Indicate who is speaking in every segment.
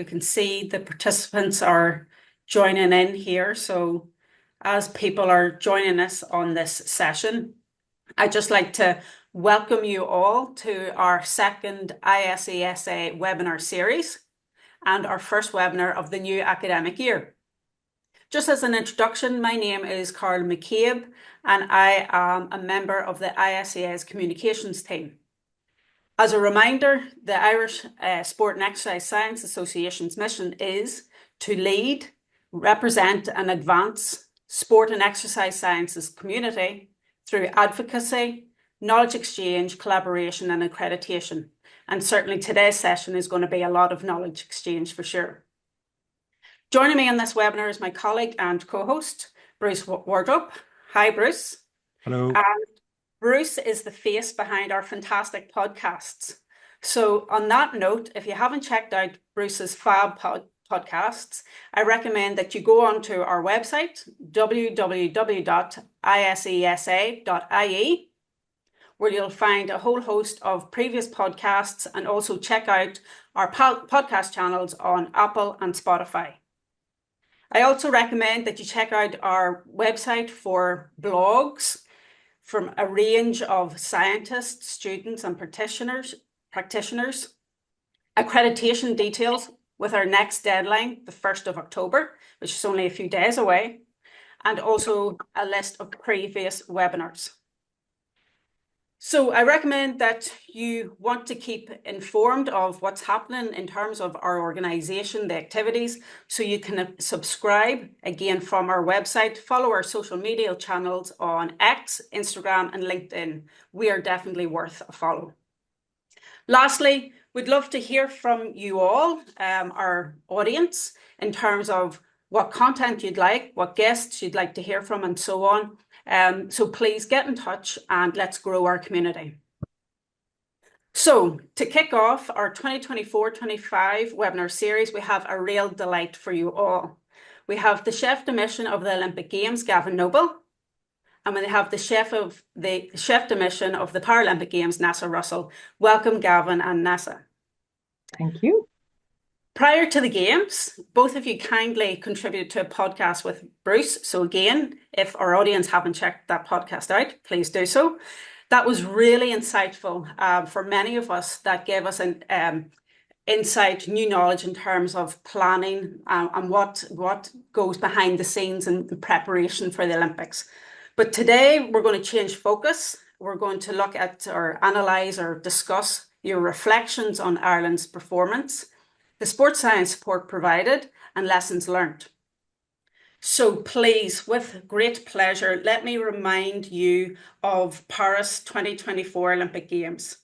Speaker 1: We can see the participants are joining in here. So as people are joining us on this session, I'd just like to welcome you all to our second ISESA webinar series and our first webinar of the new academic year. Just as an introduction, my name is Carl McCabe and I am a member of the ISEA's communications team. As a reminder, the Irish Sport and Exercise Science Association's mission is to lead, represent and advance sport and exercise sciences community through advocacy, knowledge exchange, collaboration and accreditation. And certainly today's session is going to be a lot of knowledge exchange for sure. Joining me in this webinar is my colleague and co-host, Bruce Wardrop. Hi, Bruce.
Speaker 2: Hello.
Speaker 1: Bruce is the face behind our fantastic podcasts. So on that note, if you haven't checked out Bruce's fab podcasts, I recommend that you go onto our website, www.isesa.ie, where you'll find a whole host of previous podcasts and also check out our podcast channels on Apple and Spotify. I also recommend that you check out our website for blogs from a range of scientists, students and practitioners, accreditation details with our next deadline, the 1st of October, which is only a few days away, and also a list of previous webinars. So I recommend that you want to keep informed of what's happening in terms of our organisation, the activities, so you can subscribe again from our website, follow our social media channels on X, Instagram and LinkedIn. We are definitely worth a follow. Lastly, we'd love to hear from you all, our audience, in terms of what content you'd like, what guests you'd like to hear from and so on. So please get in touch and let's grow our community. So to kick off our 2024-25 webinar series, we have a real delight for you all. We have the chef de mission of the Olympic Games, Gavin Noble, and we have the chef de mission of the Paralympic Games, Neasa Russell. Welcome, Gavin and Neasa.
Speaker 3: Thank you.
Speaker 1: Prior to the Games, both of you kindly contributed to a podcast with Bruce. So again, if our audience haven't checked that podcast out, please do so. That was really insightful for many of us. That gave us an insight, new knowledge in terms of planning and what goes behind the scenes in preparation for the Olympics. But today we're going to change focus. We're going to look at or analyse or discuss your reflections on Ireland's performance, the sports science support provided and lessons learned. So please, with great pleasure, let me remind you of Paris 2024 Olympic Games,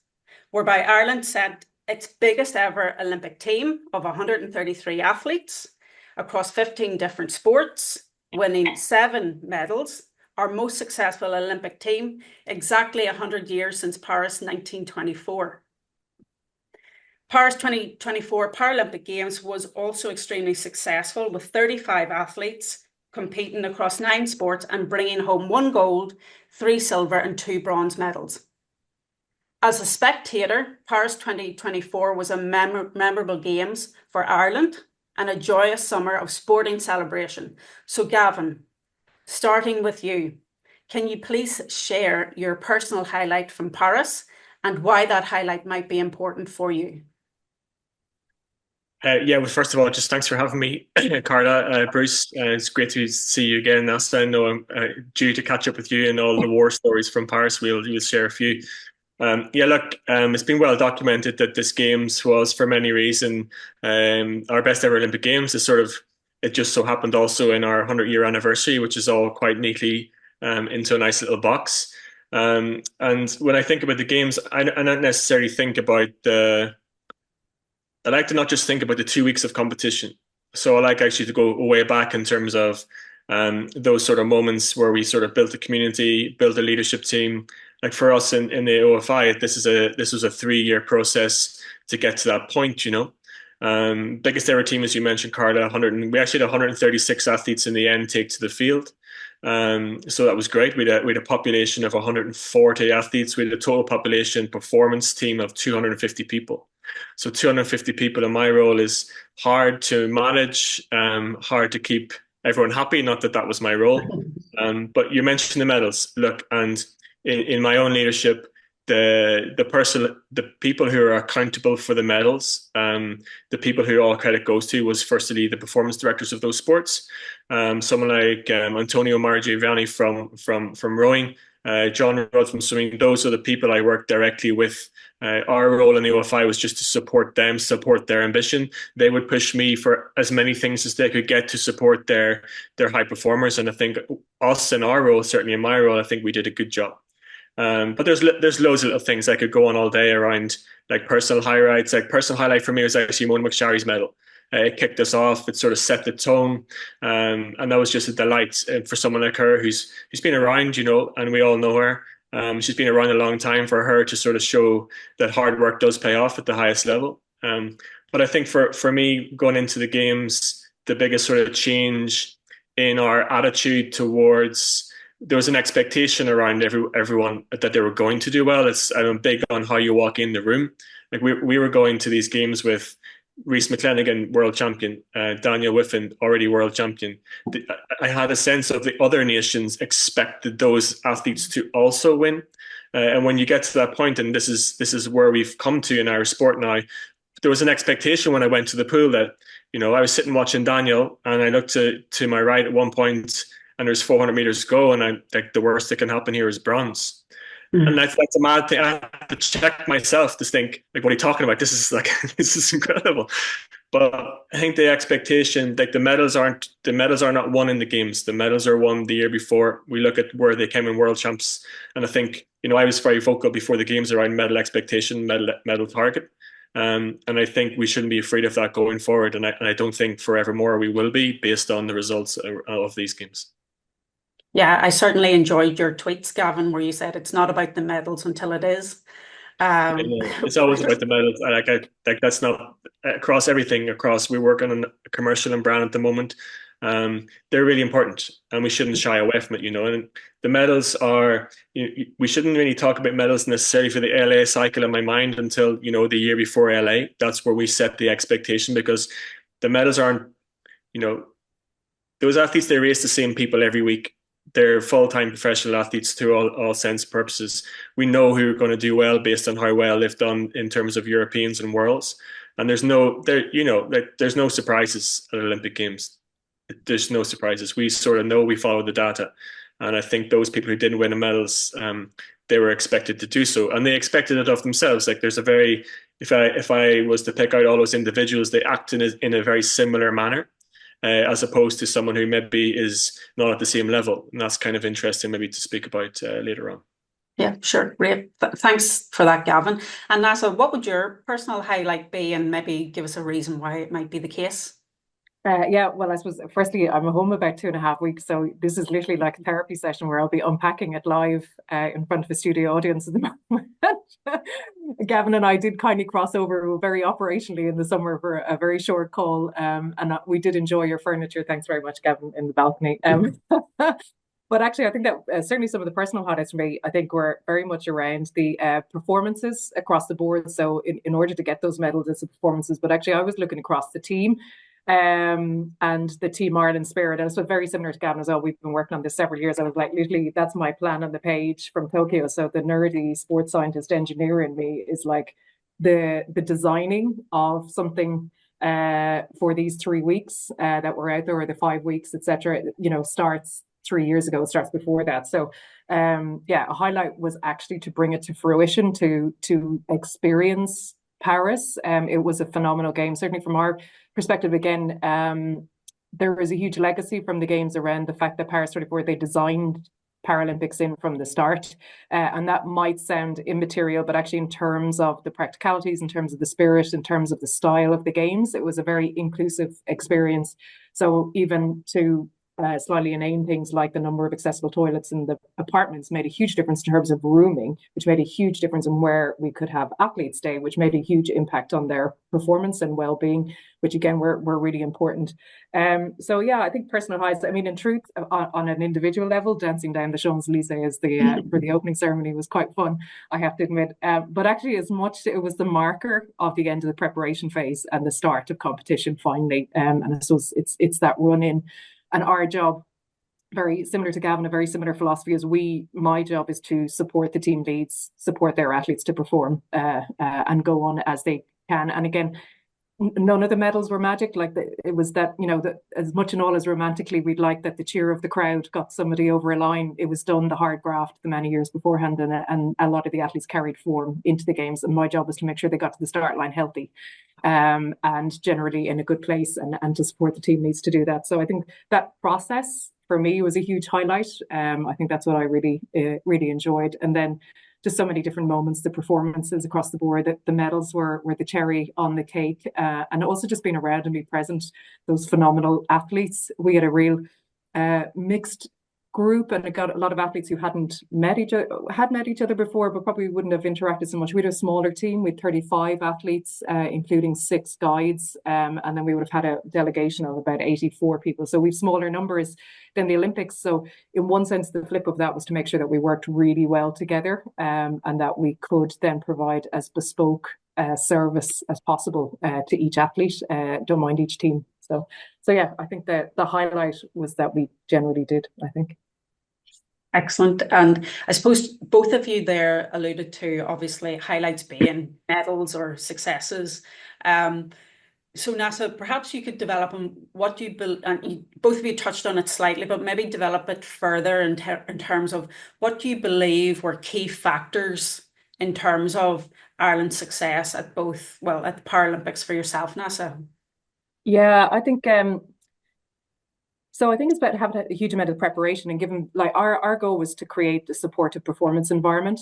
Speaker 1: whereby Ireland sent its biggest ever Olympic team of 133 athletes across 15 different sports, winning 7 medals, our most successful Olympic team, exactly 100 years since Paris 1924. Paris 2024 Paralympic Games was also extremely successful with 35 athletes competing across 9 sports and bringing home 1 gold, 3 silver and 2 bronze medals. As a spectator, Paris 2024 was a memorable Games for Ireland and a joyous summer of sporting celebration. So Gavin, starting with you, can you please share your personal highlight from Paris and why that highlight might be important for you?
Speaker 2: Well, first of all, just thanks for having me, Carla. Bruce, it's great to see you again. Neasa, I know I'm due to catch up with you and all the war stories from Paris. We'll share a few. It's been well documented that this Games was, for many reasons, our best ever Olympic Games. It just so happened also in our 100-year anniversary, which is all quite neatly into a nice little box. And when I think about the Games, I don't necessarily think about I like to not just think about the 2 weeks of competition. So I like actually to go way back in terms of those sort of moments where we sort of built a community, built a leadership team. Like for us in the OFI, this was a 3-year process to get to that point, you know. Biggest ever team, as you mentioned, Carla, we actually had 136 athletes in the end take to the field. So that was great. We had a population of 140 athletes. We had a total population performance team of 250 people. So 250 people in my role is hard to manage, hard to keep everyone happy. Not that that was my role. But you mentioned the medals. Look, and in my own leadership, the people who are accountable for the medals, the people who all credit goes to was firstly the performance directors of those sports. Someone like Antonio Margievani from rowing, John Rudd from swimming. Those are the people I work directly with. Our role in the OFI was just to support them, support their ambition. They would push me for as many things as they could get to support their high performers. And I think us in our role, certainly in my role, I think we did a good job. But there's loads of little things I could go on all day around, like personal highlights. Like personal highlight for me was actually Mona McSharry's medal. It kicked us off. It sort of set the tone, and that was just a delight for someone like her who's been around, and we all know her. She's been around a long time. For her to sort of show that hard work does pay off at the highest level. But I think for me going into the games, the biggest sort of change in our attitude towards, there was an expectation around everyone that they were going to do well. I'm big on how you walk in the room. Like we were going to these games with Rhys McClenaghan, world champion, Daniel Whiffen, already world champion. I had a sense of the other nations expected those athletes to also win. And when you get to that point, and this is where we've come to in our sport now, there was an expectation when I went to the pool that, I was sitting watching Daniel, and I looked to my right at one point, and there's 400 meters to go, and I'm like, the worst that can happen here is bronze. And that's a mad thing. I have to check myself to think, like, what are you talking about? This is incredible. But I think the expectation, like the medals are not won in the games. The medals are won the year before. We look at where they came in world champs. And I think, I was very vocal before the games around medal expectation, medal target. And I think we shouldn't be afraid of that going forward. And I don't think forevermore we will be, based on the results of these games.
Speaker 1: Yeah, I certainly enjoyed your tweets, Gavin, where you said it's not about the medals until it is.
Speaker 2: It's always about the medals. Like that's not across everything. We work on a commercial and brand at the moment. They're really important, and we shouldn't shy away from it. And the medals are. We shouldn't really talk about medals necessarily for the LA cycle in my mind until the year before LA. That's where we set the expectation, because the medals aren't. Those athletes, they race the same people every week. They're full-time professional athletes to all sense and purposes. We know who are going to do well based on how well they've done in terms of Europeans and Worlds. And there's no surprises at Olympic Games. There's no surprises. We sort of know, we follow the data. And I think those people who didn't win the medals, they were expected to do so. And they expected it of themselves. Like if I was to pick out all those individuals, they act in a very similar manner. As opposed to someone who maybe is not at the same level. And that's kind of interesting maybe to speak about later on.
Speaker 1: Yeah, sure. Great. Thanks for that, Gavin. And Neasa, what would your personal highlight be, and maybe give us a reason why it might be the case?
Speaker 3: Yeah, well, I suppose firstly, I'm home about 2.5 weeks, so this is literally like a therapy session where I'll be unpacking it live in front of a studio audience at the moment. Gavin and I did kindly cross over very operationally in the summer for a very short call, and we did enjoy your furniture. Thanks very much, Gavin, in the balcony. But actually, I think that certainly some of the personal highlights for me, I think, were very much around the performances across the board. So in order to get those medals, it's the performances. But actually, I was looking across the team. And the Team Ireland spirit. And it's very similar to Gavin as well. We've been working on this several years. I was like, literally, that's my plan on the page from Tokyo. So the nerdy sports scientist engineer in me is like the designing of something for these 3 weeks that we're out there, or the 5 weeks, etc. Starts 3 years ago. It starts before that. So a highlight was actually to bring it to fruition, to experience Paris. It was a phenomenal game, certainly from our perspective. Again, there is a huge legacy from the games around the fact that Paris 24, they designed Paralympics in from the start, and that might sound immaterial, but actually in terms of the practicalities, in terms of the spirit, in terms of the style of the games, it was a very inclusive experience. So even to slightly inane things like the number of accessible toilets in the apartments made a huge difference in terms of rooming, which made a huge difference in where we could have athletes stay, which made a huge impact on their performance and well-being, which again were really important. So yeah, I think personal highs. I mean, in truth, on an individual level, dancing down the Champs-Élysées for the opening ceremony was quite fun, I have to admit. But actually, as much it was the marker of the end of the preparation phase and the start of competition finally. And I suppose it's that run in, and our job, very similar to Gavin, a very similar philosophy as my job is to support the team leads, support their athletes to perform and go on as they can. And again, none of the medals were magic. It was that, that as much and all as romantically we'd like that the cheer of the crowd got somebody over a line, it was done the hard graft the many years beforehand, and a lot of the athletes carried form into the games, and my job was to make sure they got to the start line healthy and generally in a good place, and to support the team needs to do that. So I think that process for me was a huge highlight. I think that's what I really enjoyed. And then just so many different moments, the performances across the board, the medals were the cherry on the cake, and also just being around and be present, those phenomenal athletes. We had a real mixed group, and it got a lot of athletes who had met each other before, but probably wouldn't have interacted so much. We had a smaller team with 35 athletes, including 6 guides, and then we would have had a delegation of about 84 people. So we've smaller numbers than the Olympics. So in one sense, the flip of that was to make sure that we worked really well together, and that we could then provide as bespoke service as possible to each athlete, don't mind each team. So yeah, I think that the highlight was that we generally did, I think.
Speaker 1: Excellent. And I suppose both of you there alluded to, obviously, highlights being medals or successes. So Neasa, perhaps you could develop on what you build, and both of you touched on it slightly, but maybe develop it further in terms of what you believe were key factors in terms of Ireland's success at the Paralympics for yourself, Neasa.
Speaker 3: Yeah, I think so I think it's about having a huge amount of preparation, and given our goal was to create a supportive performance environment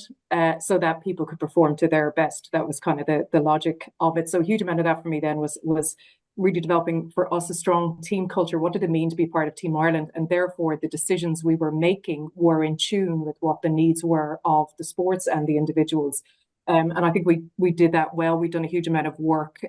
Speaker 3: so that people could perform to their best. That was kind of the logic of it. So a huge amount of that for me then was really developing for us a strong team culture. What did it mean to be part of Team Ireland? And therefore the decisions we were making were in tune with what the needs were of the sports and the individuals. And I think we did that well. We've done a huge amount of work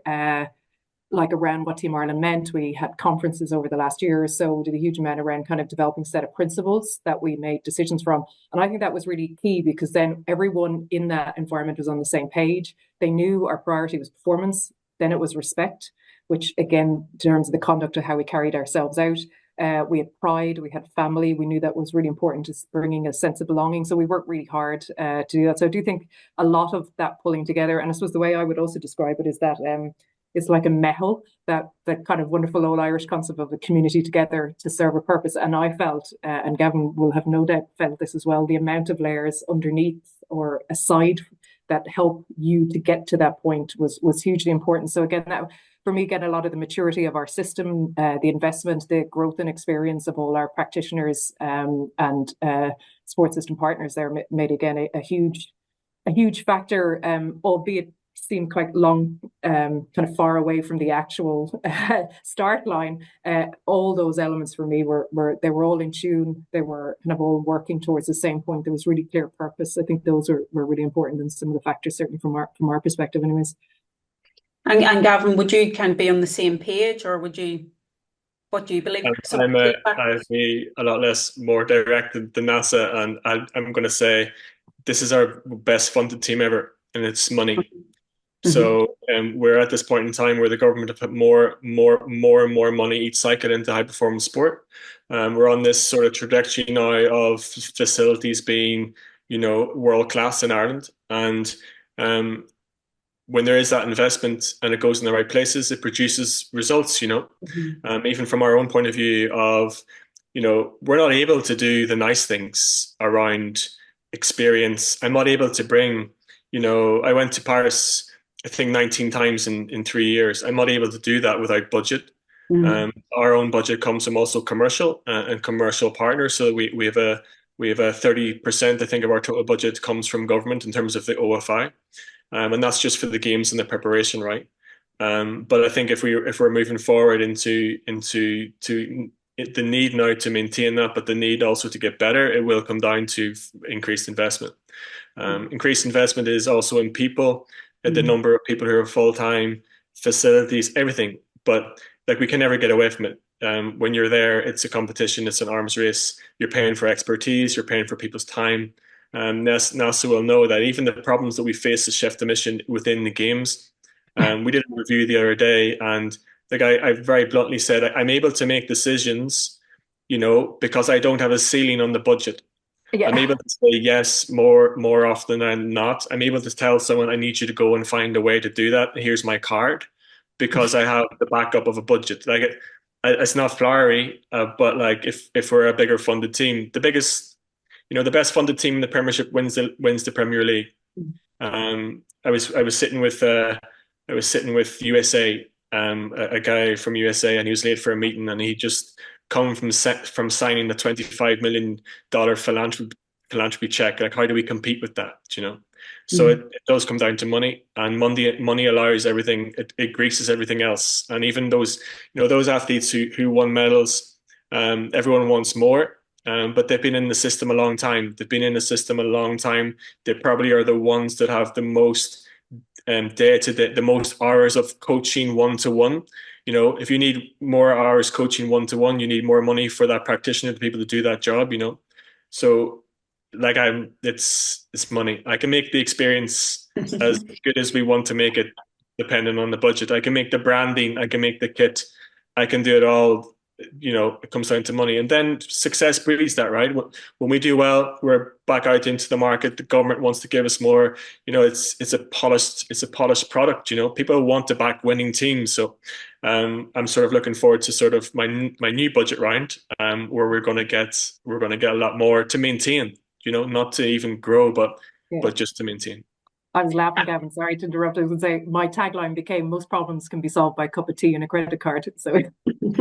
Speaker 3: around what Team Ireland meant. We had conferences over the last year or so. We did a huge amount around kind of developing a set of principles that we made decisions from. And I think that was really key, because then everyone in that environment was on the same page. They knew our priority was performance. Then it was respect, which again, in terms of the conduct of how we carried ourselves out. We had pride, we had family. We knew that was really important to bringing a sense of belonging. So we worked really hard to do that. So I do think a lot of that pulling together, and I suppose the way I would also describe it is that it's like a mehel, that kind of wonderful old Irish concept of a community together to serve a purpose. And I felt, and Gavin will have no doubt felt this as well, the amount of layers underneath or aside that help you to get to that point was hugely important. So again, that for me, getting a lot of the maturity of our system, the investment, the growth and experience of all our practitioners and sports system partners there made again a huge factor, albeit seemed quite long, kind of far away from the actual start line. All those elements for me were all in tune. They were kind of all working towards the same point. There was really clear purpose. I think those were really important, and some of the factors certainly from our perspective, anyways.
Speaker 1: And Gavin, would you kind of be on the same page, or what do you believe?
Speaker 2: I'd be a lot more directed than Neasa, and I'm going to say this is our best funded team ever, and it's money. Mm-hmm. So we're at this point in time where the government have put more and more money each cycle into high performance sport. We're on this sort of trajectory now of facilities being, world class in Ireland, and when there is that investment and it goes in the right places, it produces results. Mm-hmm. Even from our own point of view of, we're not able to do the nice things around experience. I'm not able to bring, I went to Paris, I think 19 times in 3 years. I'm not able to do that without budget. Mm-hmm. Our own budget comes from also commercial and commercial partners. So we have a 30%, I think, of our total budget comes from government in terms of the OFI. And that's just for the games and the preparation, right? But I think if we're moving forward into the need now to maintain that, but the need also to get better, it will come down to increased investment. Increased investment is also in people, the number of people who are full-time, facilities, everything. But like, we can never get away from it. When you're there, it's a competition, it's an arms race. You're paying for expertise, you're paying for people's time. Neasa will know that even the problems that we face as chef de mission within the games, we did a review the other day, and the guy, I very bluntly said, I'm able to make decisions, because I don't have a ceiling on the budget. Yeah. I'm able to say yes more often than not. I'm able to tell someone, I need you to go and find a way to do that. Here's my card, because I have the backup of a budget. Like, it's not flowery, but like, if we're a bigger funded team, the best funded team in the Premiership wins the Premier League. I was sitting with USA, a guy from USA, and he was late for a meeting, and he just come from signing the $25 million philanthropy check. Like, how do we compete with that? So it does come down to money, and money allows everything. It greases everything else, and even those athletes who won medals, everyone wants more. But they've been in the system a long time. They probably are the ones that have the most day-to-day, the most hours of coaching one-to-one. If you need more hours coaching one-to-one, you need more money for that practitioner, the people to do that job. So like, it's money. I can make the experience as good as we want to make it, depending on the budget. I can make the branding, I can make the kit, I can do it all. It comes down to money, and then success breeds that, right? When we do well, we're back out into the market. The government wants to give us more. It's a polished product. People want to back winning teams. So I'm sort of looking forward to sort of my new budget round, where we're going to get a lot more to maintain. Not to even grow, but just to maintain.
Speaker 3: I was laughing, Gavin. Sorry to interrupt. I was going to say, my tagline became, most problems can be solved by a cup of tea and a credit card. So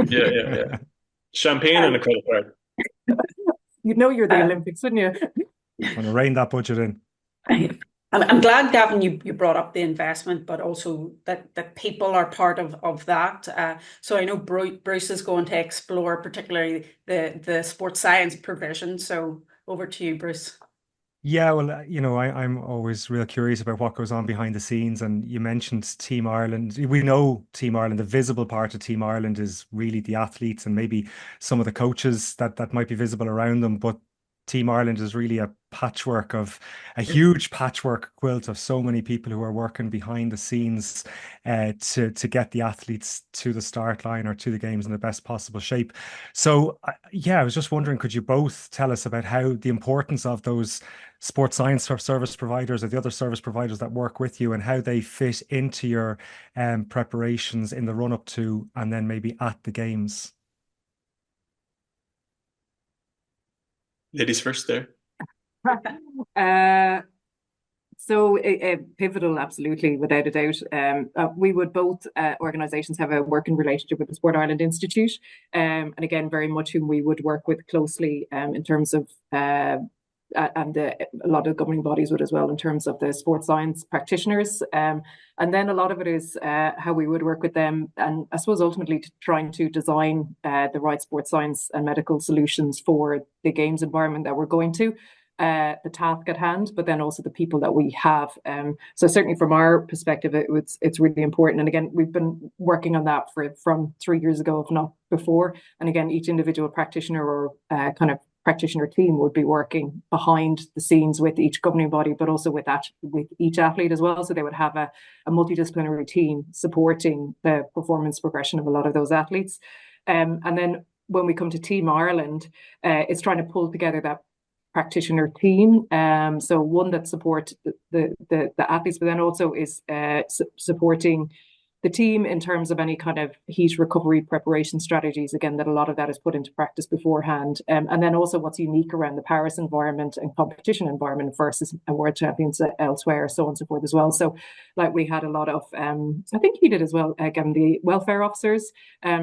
Speaker 2: yeah. Champagne and a credit card.
Speaker 3: You're the Olympics, wouldn't you?
Speaker 4: Want to rein that budget in.
Speaker 1: I'm glad, Gavin, you brought up the investment, but also that people are part of that. So I know Bruce is going to explore particularly the sports science provision. So over to you, Bruce.
Speaker 4: Yeah, well, I'm always real curious about what goes on behind the scenes. And you mentioned Team Ireland. We know Team Ireland, the visible part of Team Ireland is really the athletes and maybe some of the coaches that might be visible around them. But Team Ireland is really a huge patchwork quilt of so many people who are working behind the scenes to get the athletes to the start line or to the games in the best possible shape. So I was just wondering, could you both tell us about how the importance of those sports science service providers or the other service providers that work with you, and how they fit into your preparations in the run up to and then maybe at the games?
Speaker 2: Ladies first there.
Speaker 3: So pivotal, absolutely, without a doubt. We would both organisations have a working relationship with the Sport Ireland Institute, and again, very much whom we would work with closely in terms of, and a lot of governing bodies would as well, in terms of the sports science practitioners. And then a lot of it is how we would work with them, and I suppose ultimately trying to design the right sports science and medical solutions for the games environment that we're going to. The task at hand, but then also the people that we have. So certainly from our perspective, it's really important. And again, we've been working on that from 3 years ago, if not before. And again, each individual practitioner or kind of practitioner team would be working behind the scenes with each governing body, but also with each athlete as well. So they would have a multidisciplinary team supporting the performance progression of a lot of those athletes. And then when we come to Team Ireland, it's trying to pull together that practitioner team, so one that supports the athletes, but then also is supporting the team in terms of any kind of heat recovery preparation strategies, again, that a lot of that is put into practice beforehand. And then also what's unique around the Paris environment and competition environment versus a world champions elsewhere, so on and so forth as well. So like we had a lot of, I think he did as well, again, the welfare officers.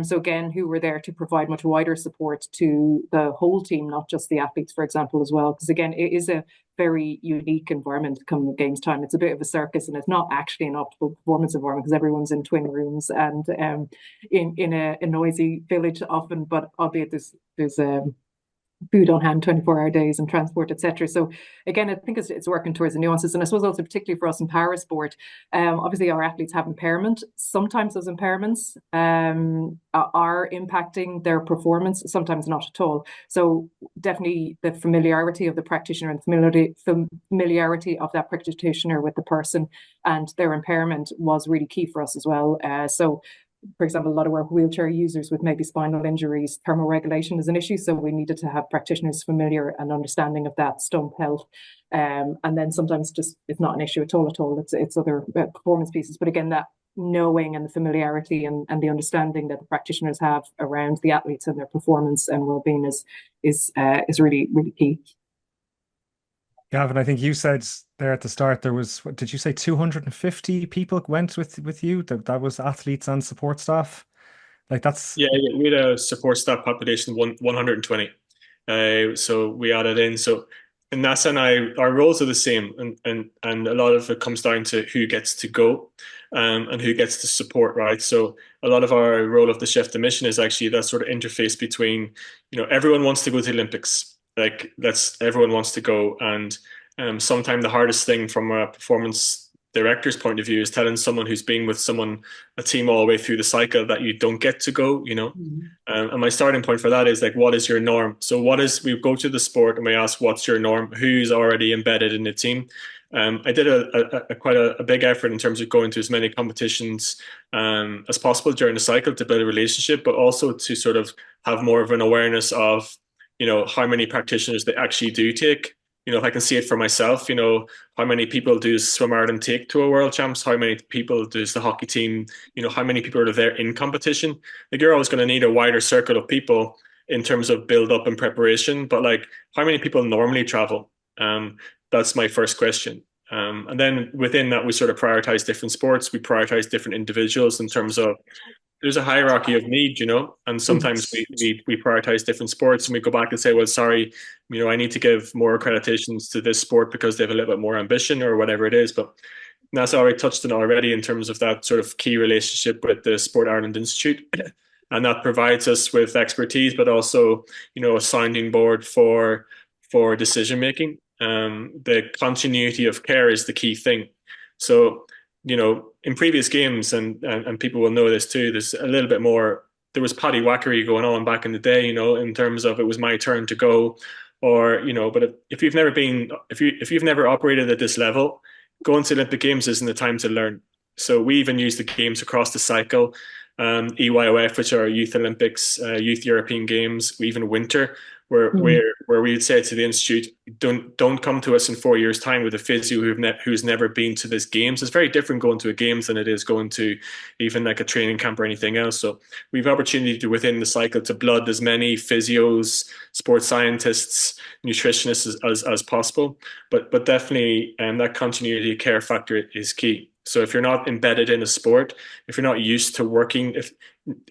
Speaker 3: So again, who were there to provide much wider support to the whole team, not just the athletes, for example, as well. Because again, it is a very unique environment come games time. It's a bit of a circus, and it's not actually an optimal performance environment because everyone's in twin rooms and in a noisy village often, but albeit there's food on hand, 24-hour days and transport, etc. So again, I think it's working towards the nuances. And I suppose also particularly for us in para sport, obviously our athletes have impairment. Sometimes those impairments are impacting their performance, sometimes not at all. So definitely the familiarity of the practitioner and familiarity of that practitioner with the person and their impairment was really key for us as well. So for example, a lot of our wheelchair users with maybe spinal injuries, thermoregulation is an issue. So we needed to have practitioners familiar and understanding of that stump health. And then sometimes just it's not an issue at all. It's other performance pieces. But again, that knowing and the familiarity and the understanding that the practitioners have around the athletes and their performance and well-being is really, really key.
Speaker 4: Gavin, I think you said there at the start there was, what did you say, 250 people went with you? That was athletes and support staff? Like that's...
Speaker 2: Yeah, we had a support staff population of 120. So we added in. So Neasa and I, our roles are the same, and a lot of it comes down to who gets to go and who gets to support, right? So a lot of our role of the chef de mission is actually that sort of interface between, everyone wants to go to the Olympics. Like everyone wants to go, and sometimes the hardest thing from a performance director's point of view is telling someone who's been with a team all the way through the cycle that you don't get to go, and my starting point for that is like, what is your norm? So we go to the sport and we ask, what's your norm? Who's already embedded in the team? I did quite a big effort in terms of going to as many competitions as possible during the cycle to build a relationship, but also to sort of have more of an awareness of how many practitioners they actually do take. If I can see it for myself, how many people does Swim Ireland take to a World Champs? How many people does the hockey team, how many people are there in competition? Like, you're always going to need a wider circle of people in terms of build up and preparation, but like, how many people normally travel? That's my first question. And then within that, we sort of prioritize different sports. We prioritize different individuals in terms of, there's a hierarchy of need, and sometimes we prioritize different sports and we go back and say, well, sorry, I need to give more accreditations to this sport because they have a little bit more ambition or whatever it is. But Neasa already touched on already in terms of that sort of key relationship with the Sport Ireland Institute. And that provides us with expertise, but also, a sounding board for decision making. The continuity of care is the key thing. So, in previous games, and people will know this too, there's a little bit more, there was paddy whackery going on back in the day, in terms of it was my turn to go, or, but if you've never operated at this level, going to Olympic Games isn't the time to learn. So we even use the games across the cycle, EYOF, which are Youth Olympics, Youth European Games, even winter, where we'd say to the institute, don't come to us in 4 years' time with a physio who's never been to this games. It's very different going to a games than it is going to even like a training camp or anything else. So we've opportunity to, within the cycle, to blood as many physios, sports scientists, nutritionists as possible. But definitely, that continuity of care factor is key. So if you're not embedded in a sport, if you're not used to working, if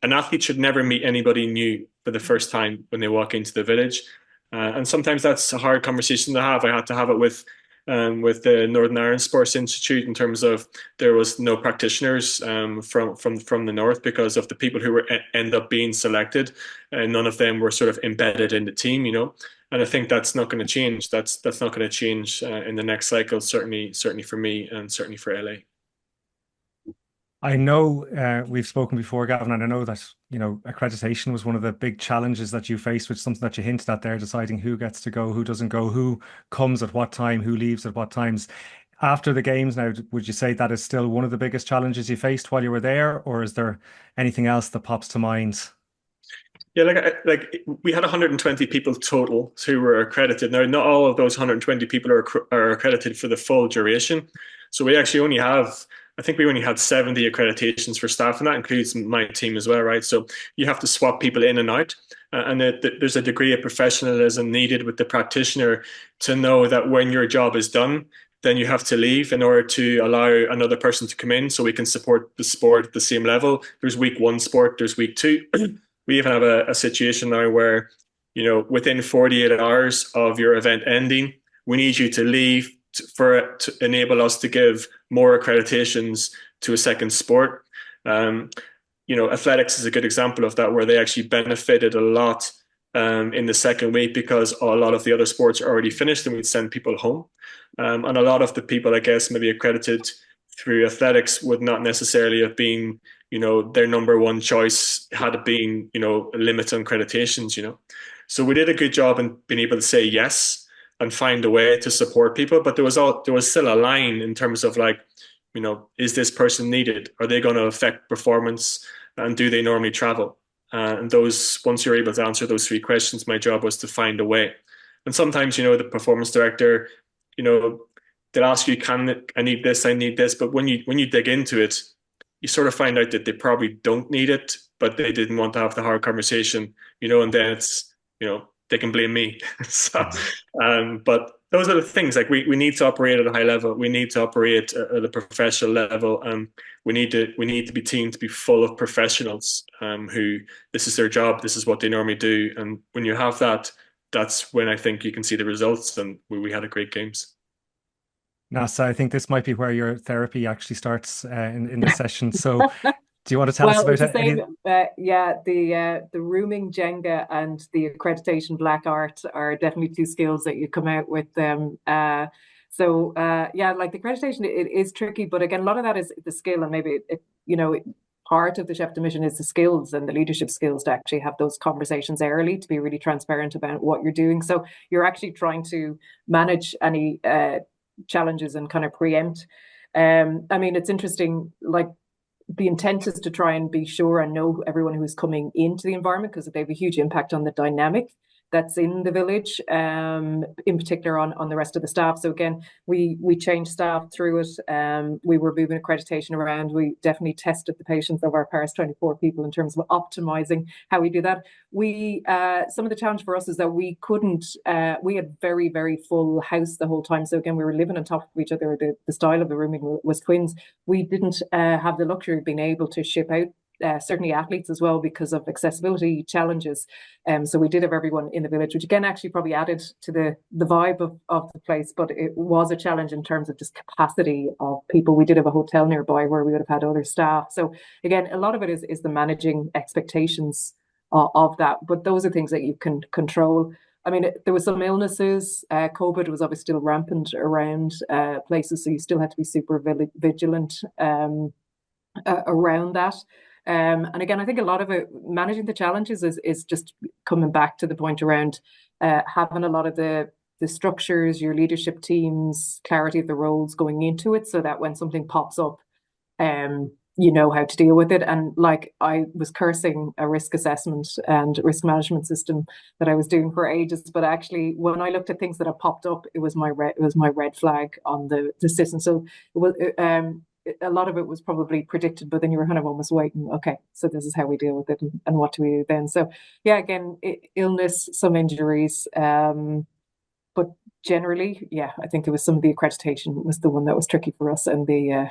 Speaker 2: an athlete should never meet anybody new for the first time when they walk into the village. And sometimes that's a hard conversation to have. I had to have it with the Northern Ireland Sports Institute in terms of there was no practitioners from the north because of the people who were end up being selected, and none of them were sort of embedded in the team, And I think that's not going to change. That's not going to change in the next cycle. Certainly for me, and certainly for LA.
Speaker 4: I know we've spoken before, Gavin, and I know that, accreditation was one of the big challenges that you faced, which is something that you hinted at there, deciding who gets to go, who doesn't go, who comes at what time, who leaves at what times. After the games now, would you say that is still one of the biggest challenges you faced while you were there, or is there anything else that pops to mind?
Speaker 2: Yeah, like we had 120 people total who were accredited. Now, not all of those 120 people are accredited for the full duration. So we actually only have, I think we only had 70 accreditations for staff, and that includes my team as well, right? So you have to swap people in and out. And there's a degree of professionalism needed with the practitioner to know that when your job is done, then you have to leave in order to allow another person to come in so we can support the sport at the same level. There's week 1 sport, there's week 2. We even have a situation now where, within 48 hours of your event ending, we need you to leave to enable us to give more accreditations to a second sport. Athletics is a good example of that, where they actually benefited a lot in the second week, because a lot of the other sports are already finished and we'd send people home. And a lot of the people, I guess, maybe accredited through athletics would not necessarily have been, their number one choice had it been, a limit on accreditations, So we did a good job in being able to say yes and find a way to support people. But there was still a line in terms of like, is this person needed? Are they going to affect performance? And do they normally travel? And once you're able to answer those three questions, my job was to find a way. And sometimes, the performance director, they'll ask you, I need this, I need this. But when you dig into it, you sort of find out that they probably don't need it, but they didn't want to have the hard conversation, and then it's, they can blame me. So, but those are the things. Like we need to operate at a high level. We need to operate at a professional level, and we need to be teamed to be full of professionals who this is their job. This is what they normally do. And when you have that, that's when I think you can see the results. And we had a great games.
Speaker 4: Neasa, I think this might be where your therapy actually starts in the session. So do you want to tell us about it?
Speaker 3: The rooming Jenga and the accreditation black art are definitely two skills that you come out with. Like the accreditation, it is tricky, but again, a lot of that is the skill, and maybe part of the chef de mission is the skills and the leadership skills to actually have those conversations early, to be really transparent about what you're doing. So you're actually trying to manage any challenges and kind of preempt. It's interesting, like the intent is to try and be sure and know everyone who's coming into the environment, because they have a huge impact on the dynamic that's in the village, in particular on the rest of the staff. So again, we changed staff through it. We were moving accreditation around. We definitely tested the patience of our Paris 24 people in terms of optimizing how we do that. Some of the challenge for us is that we couldn't, we had very, very full house the whole time. So again, we were living on top of each other. The style of the rooming was twins. We didn't have the luxury of being able to ship out certainly athletes as well, because of accessibility challenges. So we did have everyone in the village, which again actually probably added to the vibe of the place, but it was a challenge in terms of just capacity of people. We did have a hotel nearby where we would have had other staff. So again, a lot of it is the managing expectations of that, but those are things that you can control. There was some illnesses. COVID was obviously still rampant around places, so you still had to be super vigilant around that. And again, I think a lot of it, managing the challenges is just coming back to the point around having a lot of the structures, your leadership teams, clarity of the roles going into it, so that when something pops up, you know how to deal with it. And like, I was cursing a risk assessment and risk management system that I was doing for ages, but actually when I looked at things that have popped up, it was my red flag on the system. So it was a lot of it was probably predicted, but then you were kind of almost waiting, okay, so this is how we deal with it, and what do we do then? So yeah, again, illness, some injuries, but generally, yeah, I think it was some of the accreditation was the one that was tricky for us, and the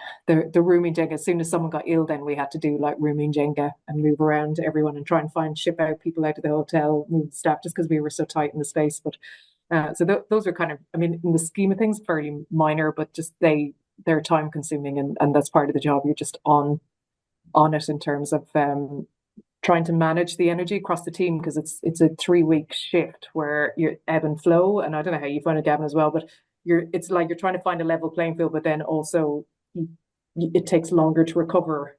Speaker 3: rooming Jenga. As soon as someone got ill, then we had to do like rooming Jenga and move around everyone and try and ship out people out of the hotel, move staff, just because we were so tight in the space. But so those are kind of, in the scheme of things, fairly minor, but just they're time consuming, and that's part of the job. You're just on it in terms of trying to manage the energy across the team, because it's a 3-week shift where you ebb and flow. And I don't know how you find it, Gavin, as well, but it's like you're trying to find a level playing field, but then also it takes longer to recover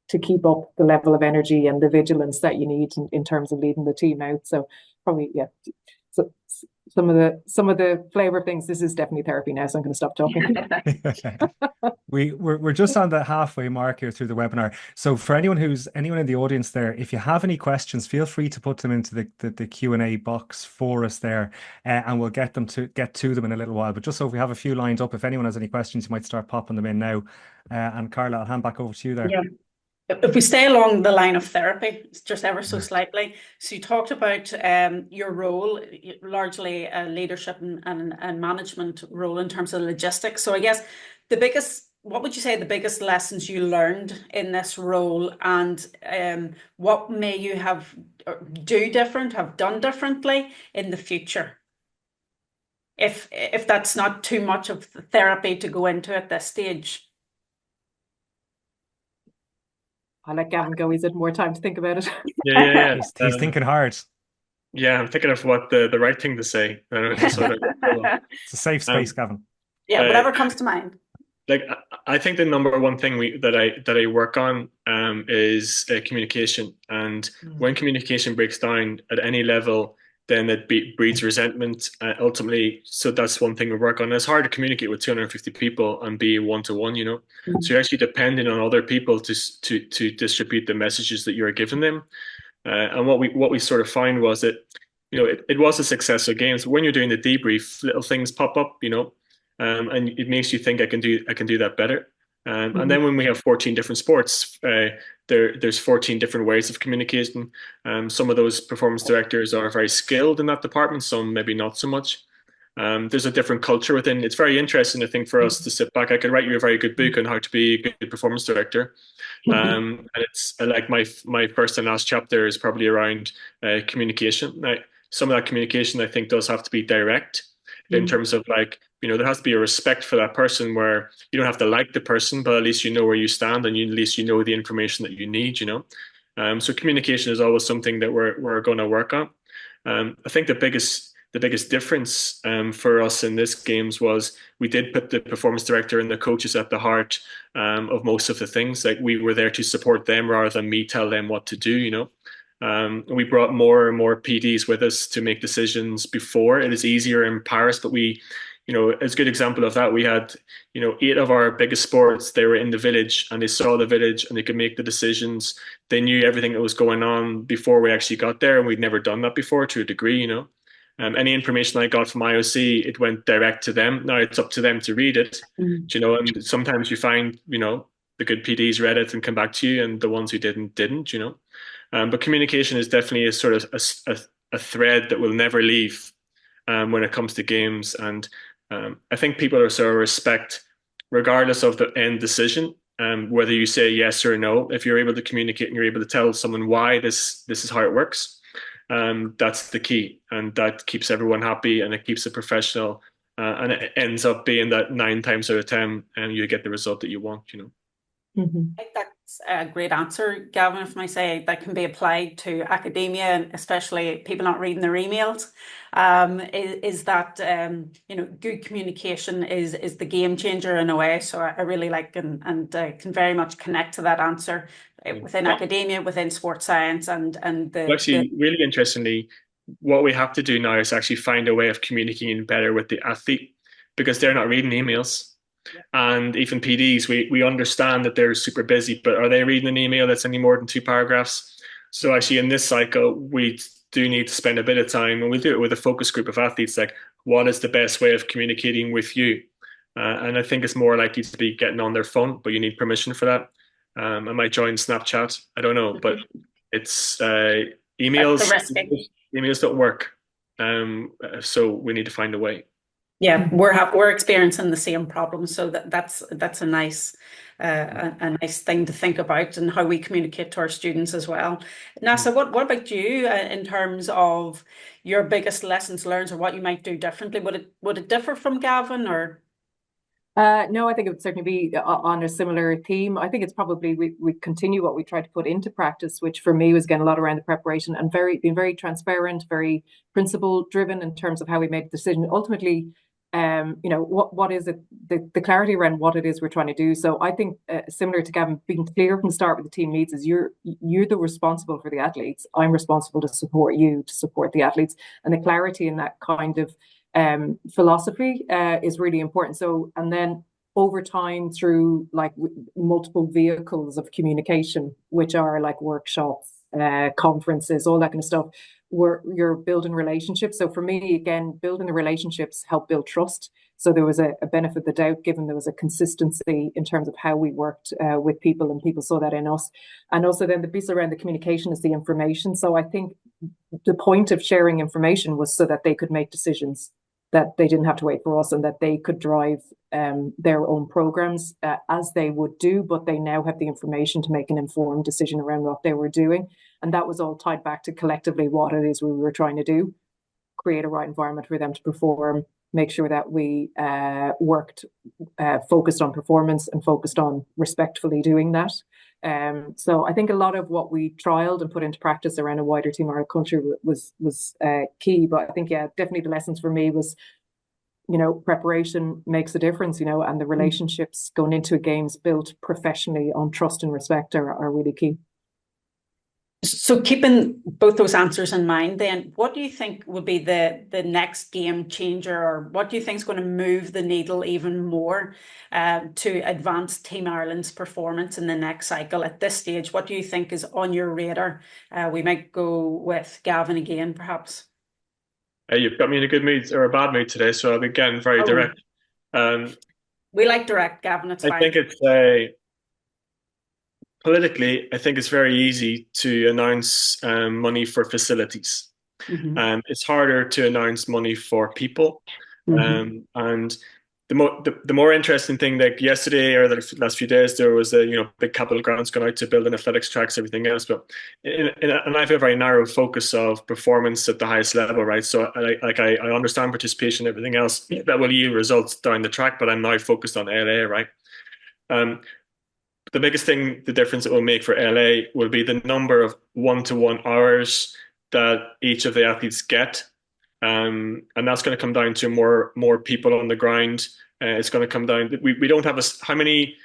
Speaker 3: to keep up the level of energy and the vigilance that you need in terms of leading the team out. So probably, yeah. So some of the flavor of things, this is definitely therapy now, so I'm going to stop talking.
Speaker 4: We're just on the halfway mark here through the webinar. So for anyone in the audience there, if you have any questions, feel free to put them into the Q&A box for us there, and we'll get to them in a little while. But just so if we have a few lined up, if anyone has any questions, you might start popping them in now. And Carla, I'll hand back over to you there.
Speaker 1: Yeah. If we stay along the line of therapy, just ever so slightly. So you talked about your role, largely a leadership and management role in terms of logistics. So I guess what would you say the biggest lessons you learned in this role, and what may you have done differently in the future if that's not too much of therapy to go into at this stage.
Speaker 3: I'll let Gavin go. He's had more time to think about it.
Speaker 2: Yeah.
Speaker 4: He's thinking hard.
Speaker 2: Yeah, I'm thinking of what the right thing to say.
Speaker 4: It's a safe space, Gavin.
Speaker 1: Yeah, whatever comes to mind.
Speaker 2: Like, I think the number one thing that I work on is communication. And when communication breaks down at any level, then it breeds resentment ultimately. So that's one thing we work on. It's hard to communicate with 250 people and be one-to-one, you know. So you're actually depending on other people to distribute the messages that you're giving them. And what we sort of found was that, you know, it was a successful game. So when you're doing the debrief, little things pop up, you know, and it makes you think I can do that better. And then when we have 14 different sports, there's 14 different ways of communicating. Some of those performance directors are very skilled in that department, some maybe not so much. There's a different culture within. It's very interesting, I think, for us to sit back. I could write you a very good book on how to be a good performance director. And it's like my first and last chapter is probably around communication. Now, some of that communication, I think, does have to be direct in terms of, like, you know, there has to be a respect for that person where you don't have to like the person, but at least you know where you stand and at least you know the information that you need, you know. So communication is always something that we're going to work on. I think the biggest difference for us in this games was we did put the performance director and the coaches at the heart of most of the things. Like, we were there to support them rather than me tell them what to do, you know. We brought more and more PDs with us to make decisions before. It is easier in Paris, but you know, as a good example of that, we had, you know, 8 of our biggest sports. They were in the village and they saw the village and they could make the decisions. They knew everything that was going on before we actually got there. And we'd never done that before, to a degree, you know. Any information I got from IOC, it went direct to them. Now it's up to them to read it, you know, and sometimes you find, you know, the good PDs read it and come back to you and the ones who didn't, you know. But communication is definitely a sort of a thread that will never leave when it comes to games. And I think people are sort of respect, regardless of the end decision, whether you say yes or no. If you're able to communicate and you're able to tell someone why this is how it works, that's the key, and that keeps everyone happy and it keeps it professional, and it ends up being that 9 times out of 10, and you get the result that you want, you know.
Speaker 1: I think that's a great answer, Gavin. If I say that can be applied to academia, and especially people not reading their emails, is that you know, good communication is the game changer in a way. So I really like and can very much connect to that answer within academia, within sports science, and
Speaker 2: really interestingly, what we have to do now is actually find a way of communicating better with the athlete, because they're not reading emails. And even PDs, we understand that they're super busy, but are they reading an email that's any more than 2 paragraphs? So actually in this cycle, we do need to spend a bit of time, and we'll do it with a focus group of athletes, like, what is the best way of communicating with you? And I think it's more likely to be getting on their phone, but you need permission for that. I might join Snapchat, I don't know, but it's emails don't work. So we need to find a way.
Speaker 1: Yeah, we're experiencing the same problem, so that's a nice thing to think about, and how we communicate to our students as well. Neasa, what about you in terms of your biggest lessons learned, or what you might do differently? Would it differ from Gavin, or?
Speaker 3: No, I think it would certainly be on a similar theme. I think it's probably we continue what we try to put into practice, which for me was, again, a lot around the preparation and being very transparent, very principle driven in terms of how we made the decision. Ultimately, you know, what is it, the clarity around what it is we're trying to do. So I think similar to Gavin, being clear from the start with the team leads is you're the responsible for the athletes. I'm responsible to support you, to support the athletes, and the clarity in that kind of philosophy is really important. So, and then over time, through like multiple vehicles of communication, which are like workshops, conferences, all that kind of stuff, where you're building relationships. So for me, again, building the relationships help build trust. So there was a benefit of the doubt, given there was a consistency in terms of how we worked with people, and people saw that in us. And also then the piece around the communication is the information. So I think the point of sharing information was so that they could make decisions, that they didn't have to wait for us, and that they could drive their own programs as they would do, but they now have the information to make an informed decision around what they were doing. And that was all tied back to collectively what it is we were trying to do, create a right environment for them to perform, make sure that we worked focused on performance and focused on respectfully doing that. So I think a lot of what we trialed and put into practice around a wider Team Ireland culture was key. But I think, yeah, definitely the lessons for me was, preparation makes a difference, and the relationships going into games built professionally on trust and respect are really key.
Speaker 1: So keeping both those answers in mind, then, what do you think will be the next game changer, or what do you think is going to move the needle even more to advance Team Ireland's performance in the next cycle? At this stage, what do you think is on your radar? We might go with Gavin again, perhaps.
Speaker 2: You've got me in a good mood or a bad mood today, so I'll be again very direct.
Speaker 1: We like direct, Gavin. It's fine.
Speaker 2: I think it's politically, I think it's very easy to announce money for facilities. It's harder to announce money for people. And the more interesting thing, like yesterday or the last few days, there was a big capital grants going out to build an athletics tracks, everything else. But and I have a very narrow focus of performance at the highest level, right? So I understand participation, everything else that will yield results down the track, but I'm now focused on LA, right? The biggest thing, the difference it will make for LA will be the number of one-to-one hours that each of the athletes get. And that's going to come down to more people on the ground. It's going to come down. We don't have how many.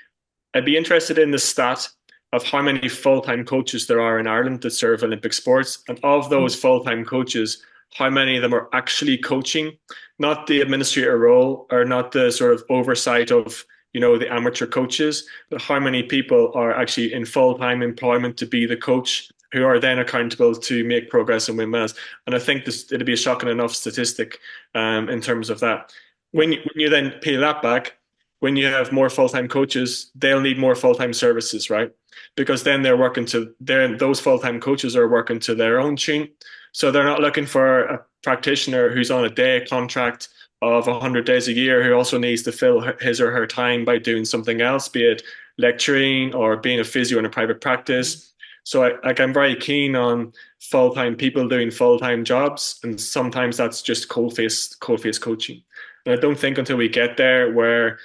Speaker 2: I'd be interested in the stat of how many full-time coaches there are in Ireland that serve Olympic sports, and of those full-time coaches, how many of them are actually coaching, not the administrator role or not the sort of oversight of the amateur coaches, but how many people are actually in full-time employment to be the coach, who are then accountable to make progress and win medals. And I think it'll be a shocking enough statistic in terms of that. When you then peel that back, when you have more full-time coaches, they'll need more full-time services, right? Because then those full-time coaches are working to their own tune. So they're not looking for a practitioner who's on a day contract of 100 days a year, who also needs to fill his or her time by doing something else, be it lecturing or being a physio in a private practice. So I'm very keen on full-time people doing full-time jobs, and sometimes that's just cold-face coaching. And I don't think until we get there where,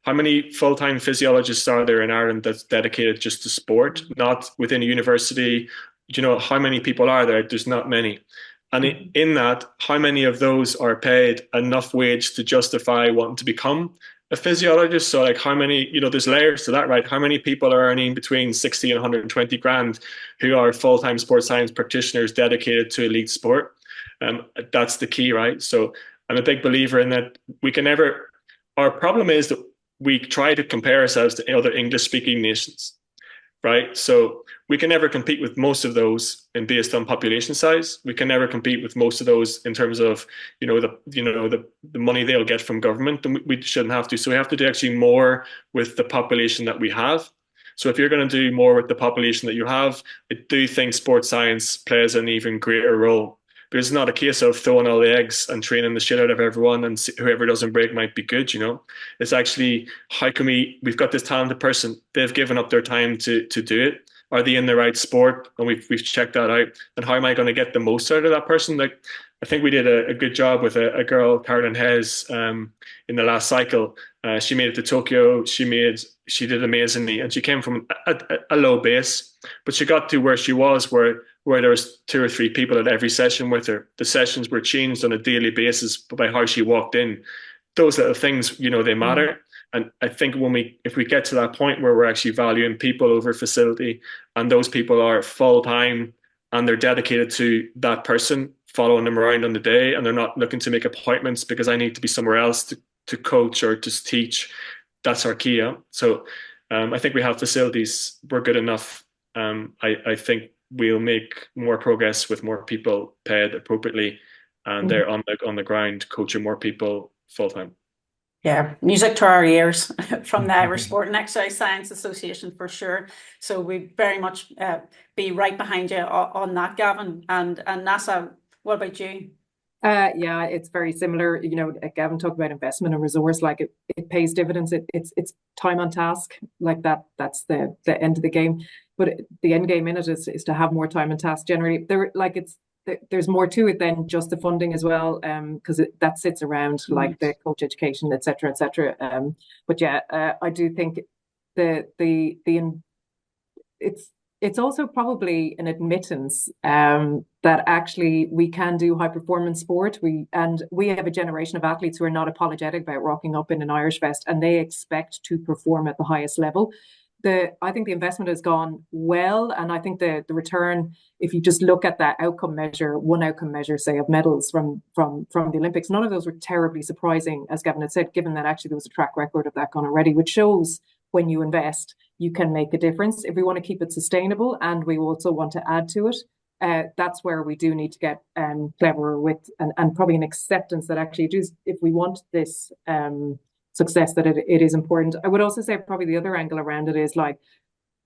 Speaker 2: how many full-time physiologists are there in Ireland that's dedicated just to sport, not within a university? How many people are there? There's not many. And in that, how many of those are paid enough wage to justify wanting to become a physiologist? So like how many, there's layers to that, right? How many people are earning between 60 and 120 grand who are full-time sports science practitioners dedicated to elite sport? That's the key, right? So I'm a big believer in that our problem is that we try to compare ourselves to other English-speaking nations, right? So we can never compete with most of those based on population size. We can never compete with most of those in terms of, the money they'll get from government, and we shouldn't have to. So we have to do actually more with the population that we have. So if you're going to do more with the population that you have, I do think sports science plays an even greater role. Because it's not a case of throwing all the eggs and training the shit out of everyone and whoever doesn't break might be good, It's actually, how can we've got this talented person, they've given up their time to do it. Are they in the right sport? And we've checked that out. And how am I going to get the most out of that person? Like, I think we did a good job with a girl, Caroline Hez, in the last cycle. She made it to Tokyo. She did amazingly, and she came from a low base, but she got to where she was, where there was 2 or 3 people at every session with her. The sessions were changed on a daily basis by how she walked in. Those little things, they matter. And I think if we get to that point where we're actually valuing people over facility, and those people are full time and they're dedicated to that person, following them around on the day, and they're not looking to make appointments because I need to be somewhere else to coach or to teach, that's our key. Yeah? So I think we have facilities. We're good enough. I think we'll make more progress with more people paid appropriately, and they're on the ground coaching more people full time.
Speaker 1: Yeah, music to our ears from the Irish Sport and Exercise Science Association for sure. So we very much be right behind you on that, Gavin. And Neasa, what about you?
Speaker 3: Yeah, it's very similar. Gavin talked about investment and resource, like it pays dividends. It's time on task, like that's the end of the game. But the end game in it is to have more time and task. Generally, there's more to it than just the funding as well, because that sits around like the coach education, et cetera, et cetera. But yeah, I do think it's also probably an admittance that actually we can do high performance sport. We have a generation of athletes who are not apologetic about rocking up in an Irish vest, and they expect to perform at the highest level. I think the investment has gone well, and I think the return, if you just look at that outcome measure, one outcome measure, say, of medals from the Olympics, none of those were terribly surprising, as Gavin had said, given that actually there was a track record of that gone already, which shows when you invest, you can make a difference. If we want to keep it sustainable and we also want to add to it, that's where we do need to get cleverer with, and probably an acceptance that actually it is, if we want this success, that it is important. I would also say probably the other angle around it is like,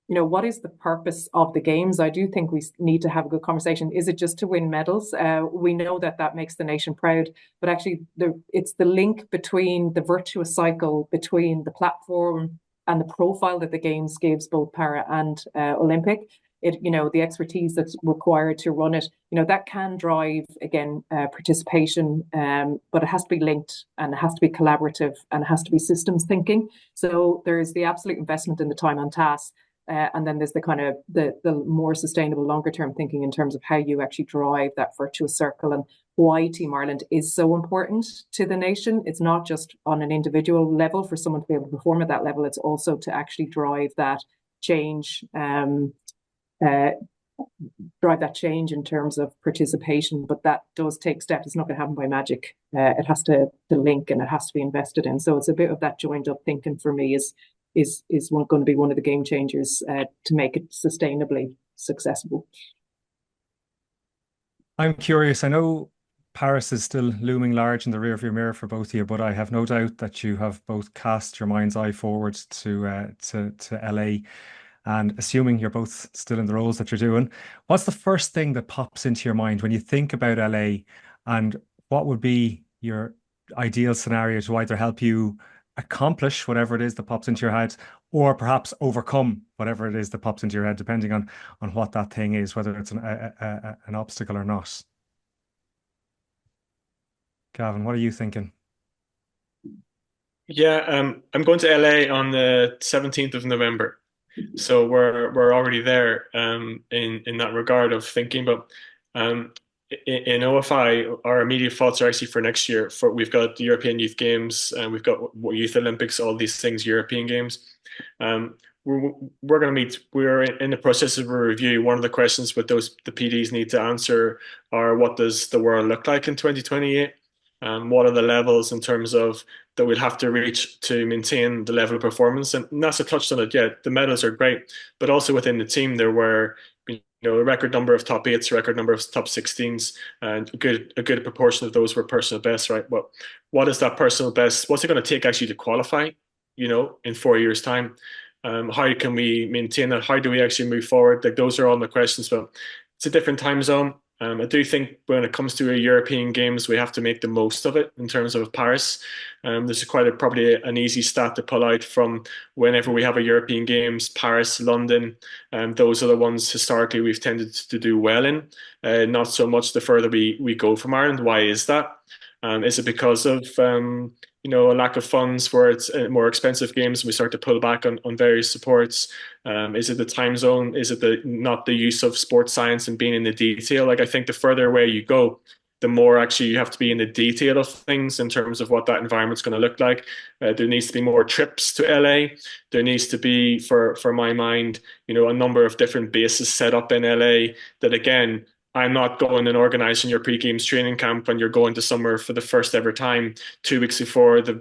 Speaker 3: what is the purpose of the games? I do think we need to have a good conversation. Is it just to win medals? We know that makes the nation proud, but actually it's the link between the virtuous cycle between the platform and the profile that the games gives, both para and Olympic. The expertise that's required to run it, that can drive, again, participation, but it has to be linked, and it has to be collaborative, and it has to be systems thinking. So there's the absolute investment in the time on task, and then there's the kind of the more sustainable, longer term thinking in terms of how you actually drive that virtuous circle, and why Team Ireland is so important to the nation. It's not just on an individual level for someone to be able to perform at that level. It's also to actually drive that change, in terms of participation. But that does take steps. It's not going to happen by magic. It has to link, and it has to be invested in. So it's a bit of that joined up thinking for me is going to be one of the game changers to make it sustainably successful.
Speaker 4: I'm curious. I know Paris is still looming large in the rearview mirror for both of you, but I have no doubt that you have both cast your mind's eye forward to LA. And assuming you're both still in the roles that you're doing, what's the first thing that pops into your mind when you think about LA, and what would be your ideal scenario to either help you accomplish whatever it is that pops into your head, or perhaps overcome whatever it is that pops into your head, depending on what that thing is, whether it's an obstacle or not? Gavin, what are you thinking?
Speaker 2: Yeah, I'm going to LA on the 17th of November. So we're already there in that regard of thinking. But in OFI, our immediate thoughts are actually for next year. We've got the European Youth Games, and we've got Youth Olympics, all these things, European Games. We're going to meet. We're in the process of a review. One of the questions the PDs need to answer are, what does the world look like in 2028? What are the levels in terms of that we'll have to reach to maintain the level of performance? And Neasa touched on it. Yeah, the medals are great, but also within the team there were a record number of top 8s, a record number of top 16s, and a good proportion of those were personal best. Right? Well, what is that personal best? What's it going to take actually to qualify? In 4 years' time, how can we maintain that? How do we actually move forward? Like, those are all the questions. But it's a different time zone. I do think when it comes to a European Games, we have to make the most of it in terms of Paris. There's probably an easy stat to pull out from whenever we have a European Games: Paris, London. Those are the ones historically we've tended to do well in. Not so much the further we go from Ireland. Why is that? Is it because of a lack of funds, where it's more expensive games and we start to pull back on various supports? Is it the time zone? Is it not the use of sports science and being in the detail? Like, I think the further away you go, the more actually you have to be in the detail of things in terms of what that environment's going to look like. There needs to be more trips to LA. There needs to be, for my mind, a number of different bases set up in LA that, again, I'm not going and organising your pre-games training camp when you're going to somewhere for the first ever time 2 weeks before the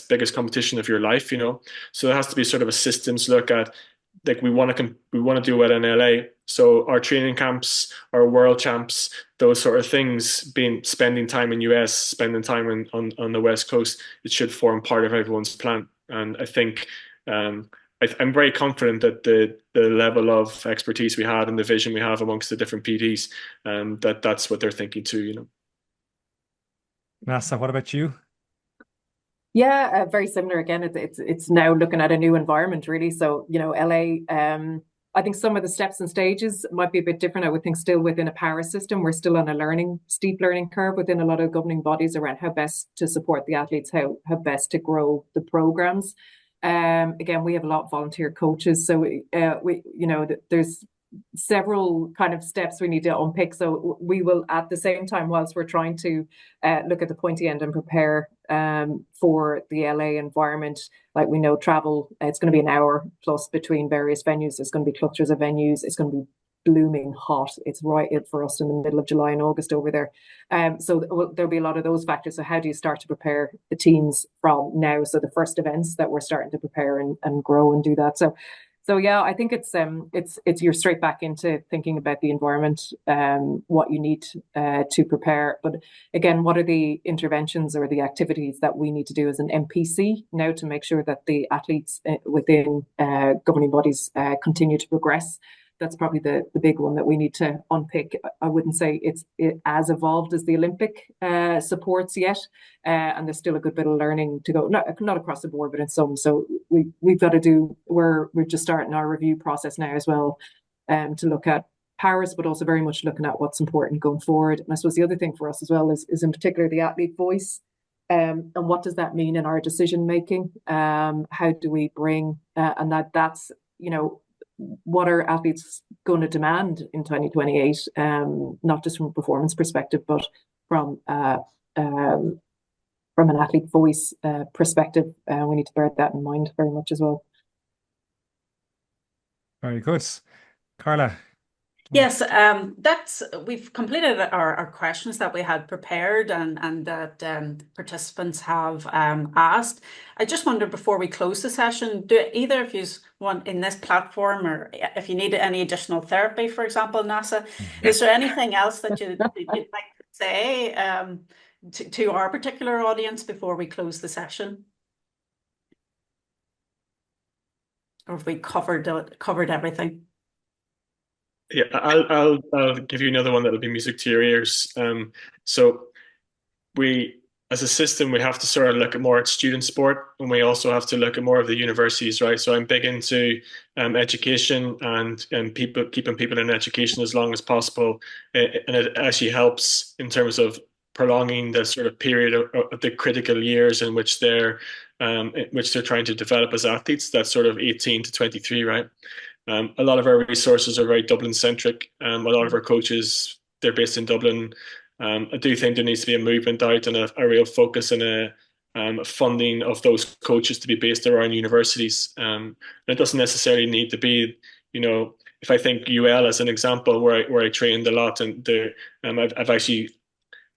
Speaker 2: biggest competition of your life. So there has to be sort of a systems look at, like, we want to do well in LA. So our training camps, our world champs, those sort of things, spending time in US, spending time on the West Coast, it should form part of everyone's plan. And I think I'm very confident that the level of expertise we had and the vision we have amongst the different PDs, that's what they're thinking too.
Speaker 4: Neasa, what about you?
Speaker 3: Yeah, very similar. Again, it's now looking at a new environment, really. So LA, I think some of the steps and stages might be a bit different. I would think still within a para system, we're still on a steep learning curve within a lot of governing bodies around how best to support the athletes, how best to grow the programs. Again, we have a lot of volunteer coaches, so there's several kind of steps we need to unpick. So we will, at the same time, whilst we're trying to look at the pointy end and prepare for the LA environment, like we know travel, it's going to be an hour plus between various venues. There's going to be clusters of venues. It's going to be blooming hot. It's right for us in the middle of July and August over there. So there'll be a lot of those factors. So how do you start to prepare the teams from now? So the first events that we're starting to prepare and grow and do that. So yeah, I think it's you're straight back into thinking about the environment, what you need to prepare. But again, what are the interventions or the activities that we need to do as an MPC now to make sure that the athletes within governing bodies continue to progress? That's probably the big one that we need to unpick. I wouldn't say it's as evolved as the Olympic supports yet, and there's still a good bit of learning to go. Not across the board, but in some. So we've got to do. We're just starting our review process now as well, to look at Paris, but also very much looking at what's important going forward. And I suppose the other thing for us as well is in particular the athlete voice, and what does that mean in our decision making? How do we bring and that's what are athletes going to demand in 2028, not just from a performance perspective, but from an athlete voice perspective. We need to bear that in mind very much as well.
Speaker 4: Very good. Carla.
Speaker 1: Yes, we've completed our questions that we had prepared and that participants have asked. I just wonder before we close the session, do either of you want in this platform, or if you need any additional therapy, for example, Neasa, is there anything else that you'd like to say to our particular audience before we close the session? Or have we covered everything?
Speaker 2: Yeah, I'll give you another one that'll be music to your ears. So we, as a system, we have to sort of look at more at student sport, and we also have to look at more of the universities, right? So I'm big into education and keeping people in education as long as possible, and it actually helps in terms of prolonging the sort of period of the critical years in which they're trying to develop as athletes. That's sort of 18 to 23, right? A lot of our resources are very Dublin centric. A lot of our coaches, they're based in Dublin. I do think there needs to be a movement out and a real focus and a funding of those coaches to be based around universities. And it doesn't necessarily need to be, if I think UL as an example where I trained a lot, and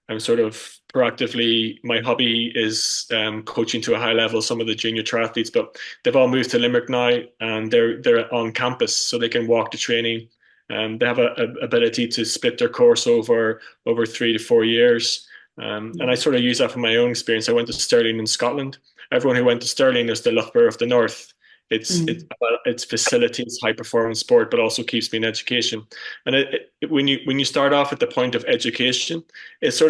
Speaker 2: I'm sort of proactively, my hobby is coaching to a high level some of the junior triathletes, but they've all moved to Limerick now, and they're on campus, so they can walk to training. They have an ability to split their course over 3 to 4 years. And I sort of use that from my own experience. I went to Stirling in Scotland. Everyone who went to Stirling is the Loughborough of the North. It's facilitates high performance sport, but also keeps me in education. And when you start off at the point of education, it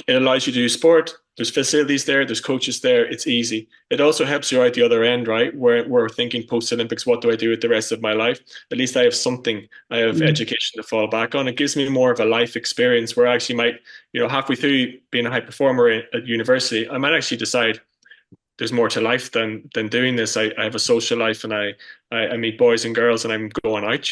Speaker 2: allows you to do sport. There's facilities there, there's coaches there. It's easy. It also helps you out the other end, right? Where we're thinking post Olympics, what do I do with the rest of my life? At least I have something. I have education to fall back on. It gives me more of a life experience where I actually might, halfway through being a high performer at university, I might actually decide there's more to life than doing this. I have a social life, and I meet boys and girls, and I'm going out,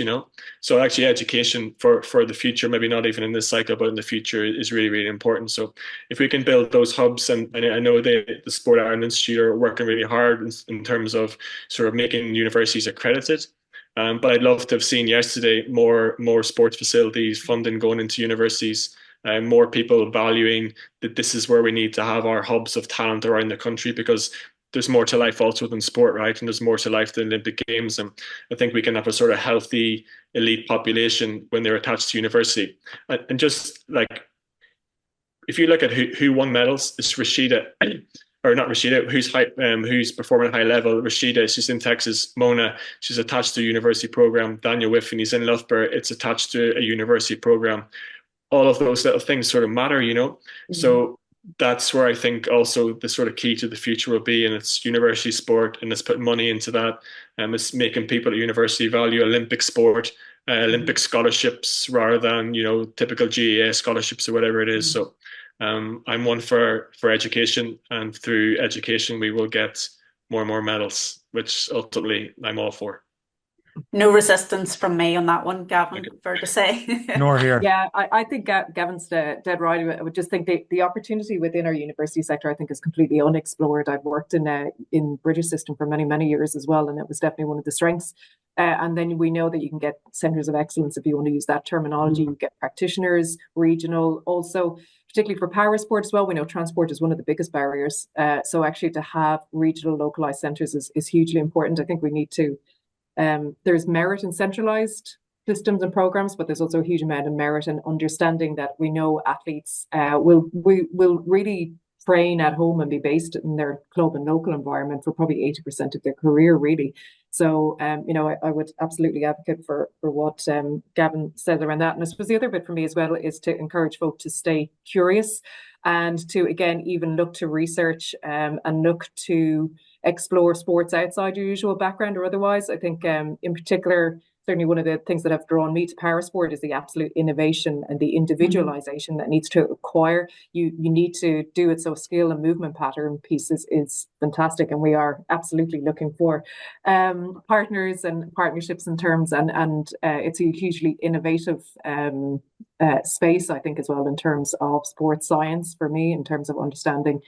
Speaker 2: So actually education for the future, maybe not even in this cycle, but in the future, is really, really important. So if we can build those hubs, and I know the Sport Ireland Institute are working really hard in terms of sort of making universities accredited. But I'd love to have seen yesterday more sports facilities, funding going into universities, more people valuing that this is where we need to have our hubs of talent around the country, because there's more to life also than sport, right? And there's more to life than Olympic Games. And I think we can have a sort of healthy elite population when they're attached to university. And just like, if you look at who won medals, it's Rashida, or not Rashida, who's performing at high level. Rashida, she's in Texas. Mona, she's attached to a university program. Daniel Whiffen, he's in Loughborough, it's attached to a university program. All of those little things sort of matter, So that's where I think also the sort of key to the future will be, and it's university sport, and it's putting money into that. It's making people at university value Olympic sport, Olympic scholarships rather than typical GAA scholarships or whatever it is. So I'm one for education, and through education we will get more and more medals, which ultimately I'm all for.
Speaker 1: No resistance from me on that one, Gavin, fair to say.
Speaker 4: Nor here.
Speaker 3: Yeah, I think Gavin's dead right. I would just think the opportunity within our university sector, I think, is completely unexplored. I've worked in British system for many, many years as well, and it was definitely one of the strengths. And then we know that you can get centres of excellence, if you want to use that terminology. You get practitioners, regional, also, particularly for para sport as well. We know transport is one of the biggest barriers. So actually to have regional localised centres is hugely important. I think we need to there's merit in centralized systems and programs, but there's also a huge amount of merit in understanding that we know athletes will really train at home and be based in their club and local environment for probably 80% of their career, really. So, I would absolutely advocate for what Gavin said around that. And I suppose the other bit for me as well is to encourage folk to stay curious and to, again, even look to research and look to explore sports outside your usual background or otherwise. I think in particular, certainly one of the things that have drawn me to parasport is the absolute innovation and the individualization that needs to acquire. You need to do it so skill and movement pattern pieces is fantastic, and we are absolutely looking for partners and partnerships in terms, and it's a hugely innovative space, I think, as well, in terms of sports science for me, in terms of understanding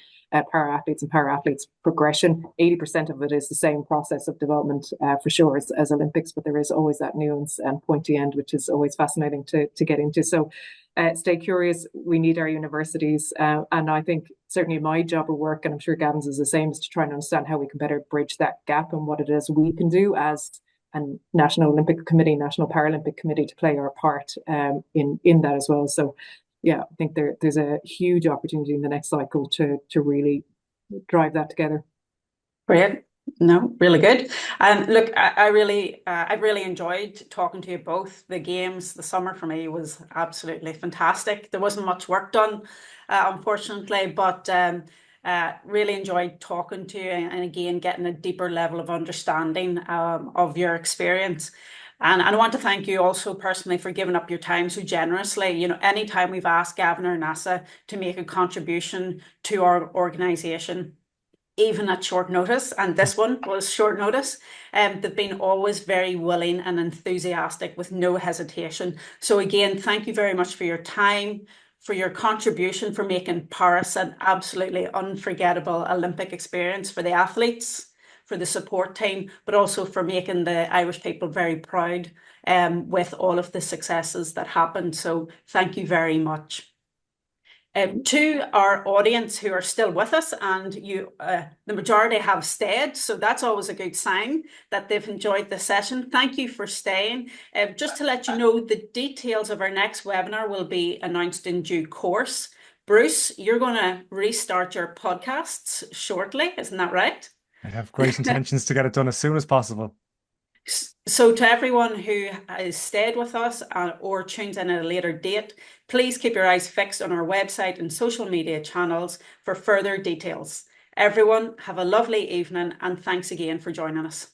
Speaker 3: para-athletes and para-athletes progression. 80% of it is the same process of development for sure as Olympics, but there is always that nuance and pointy end, which is always fascinating to get into. So stay curious. We need our universities. And I think certainly my job of work, and I'm sure Gavin's is the same, is to try and understand how we can better bridge that gap and what it is we can do as a National Olympic Committee, National Paralympic Committee, to play our part in that as well. So yeah, I think there's a huge opportunity in the next cycle to really drive that together.
Speaker 1: Great. No, really good. And look, I really enjoyed talking to you both. The games, the summer for me was absolutely fantastic. There wasn't much work done, unfortunately, but really enjoyed talking to you and again getting a deeper level of understanding of your experience. And I want to thank you also personally for giving up your time so generously. Anytime we've asked Gavin or Neasa to make a contribution to our organisation, even at short notice, and this one was short notice, they've been always very willing and enthusiastic with no hesitation. So again, thank you very much for your time, for your contribution, for making Paris an absolutely unforgettable Olympic experience for the athletes, for the support team, but also for making the Irish people very proud with all of the successes that happened. So thank you very much. To our audience who are still with us, and the majority have stayed, so that's always a good sign that they've enjoyed the session. Thank you for staying. Just to let you know, the details of our next webinar will be announced in due course. Bruce, you're going to restart your podcasts shortly, isn't that right?
Speaker 4: I have great intentions to get it done as soon as possible.
Speaker 1: So to everyone who has stayed with us or tunes in at a later date, please keep your eyes fixed on our website and social media channels for further details. Everyone, have a lovely evening, and thanks again for joining us.